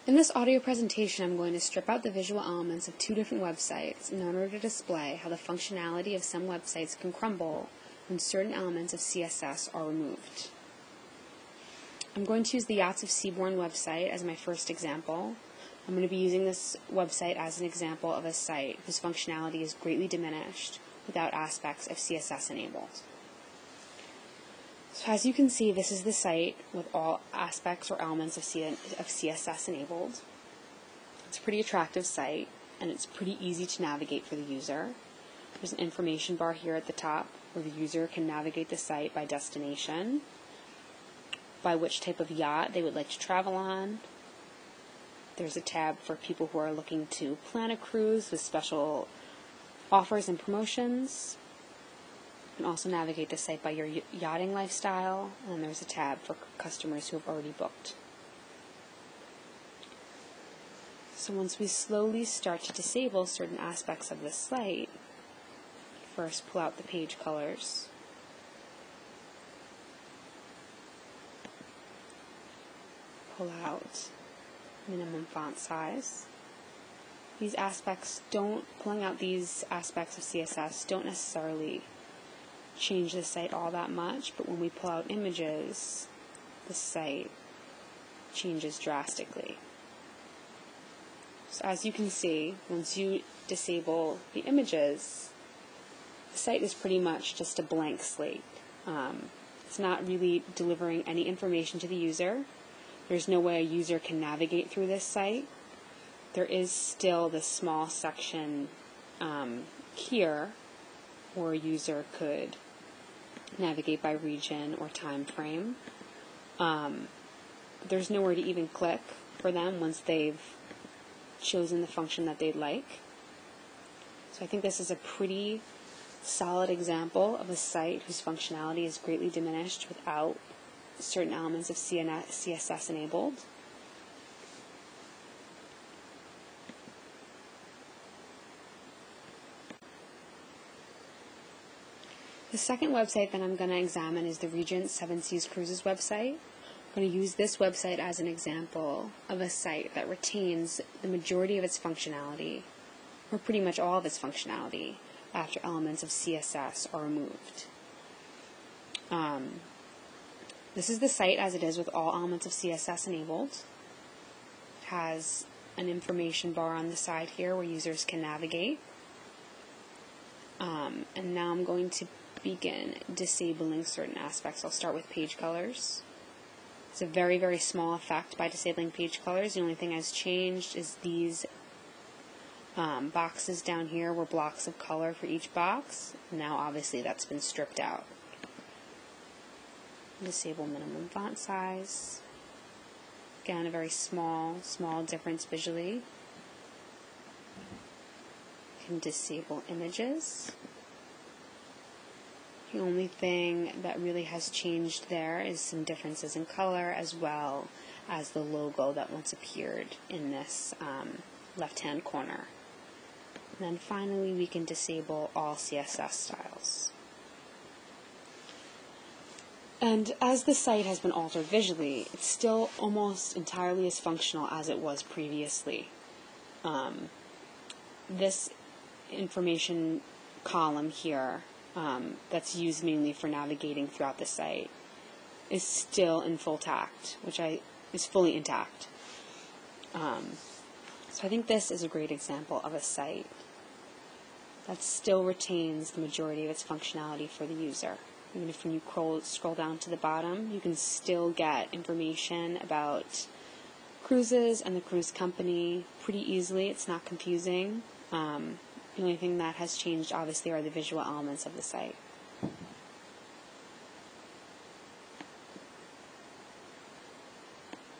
In this audio presentation, I'm going to strip out the visual elements of two different websites in order to display how the functionality of some websites can crumble when certain elements of CSS are removed. I'm going to use the Yachts of Seabourn website as my first example. I'm going to be using this website as an example of a site whose functionality is greatly diminished without aspects of CSS enabled. So as you can see, this is the site with all aspects or elements of CSS enabled. It's a pretty attractive site, and it's pretty easy to navigate for the user. There's an information bar here at the top where the user can navigate the site by destination, by which type of yacht they would like to travel on. There's a tab for people who are looking to plan a cruise with special offers and promotions. You can also navigate the site by your yachting lifestyle, and there's a tab for customers who have already booked. So once we slowly start to disable certain aspects of the site, first pull out the page colors. Pull out minimum font size. Pulling out these aspects of CSS don't necessarily change the site all that much, but when we pull out images, the site changes drastically. So as you can see, once you disable the images, the site is pretty much just a blank slate. It's not really delivering any information to the user. There's no way a user can navigate through this site. There is still this small section here where a user could navigate by region or time frame. There's nowhere to even click for them once they've chosen the function that they'd like. So I think this is a pretty solid example of a site whose functionality is greatly diminished without certain elements of CSS enabled. The second website that I'm going to examine is the Regent Seven Seas Cruises website. I'm going to use this website as an example of a site that retains the majority of its functionality, or pretty much all of its functionality, after elements of CSS are removed. This is the site as it is with all elements of CSS enabled. It has an information bar on the side here where users can navigate. And now I'm going to begin disabling certain aspects. I'll start with page colors. It's a very, very small effect by disabling page colors. The only thing that's changed is these boxes down here were blocks of color for each box. Now obviously that's been stripped out. Disable minimum font size. Again, a very small difference visually. You can disable images. The only thing that really has changed there is some differences in color as well as the logo that once appeared in this left-hand corner. And then finally we can disable all CSS styles. And as the site has been altered visually, it's still almost entirely as functional as it was previously. This information column here that's used mainly for navigating throughout the site is still in full tact, is fully intact. So I think this is a great example of a site that still retains the majority of its functionality for the user. Even if when you scroll down to the bottom, you can still get information about cruises and the cruise company pretty easily. It's not confusing. The only thing that has changed, obviously, are the visual elements of the site.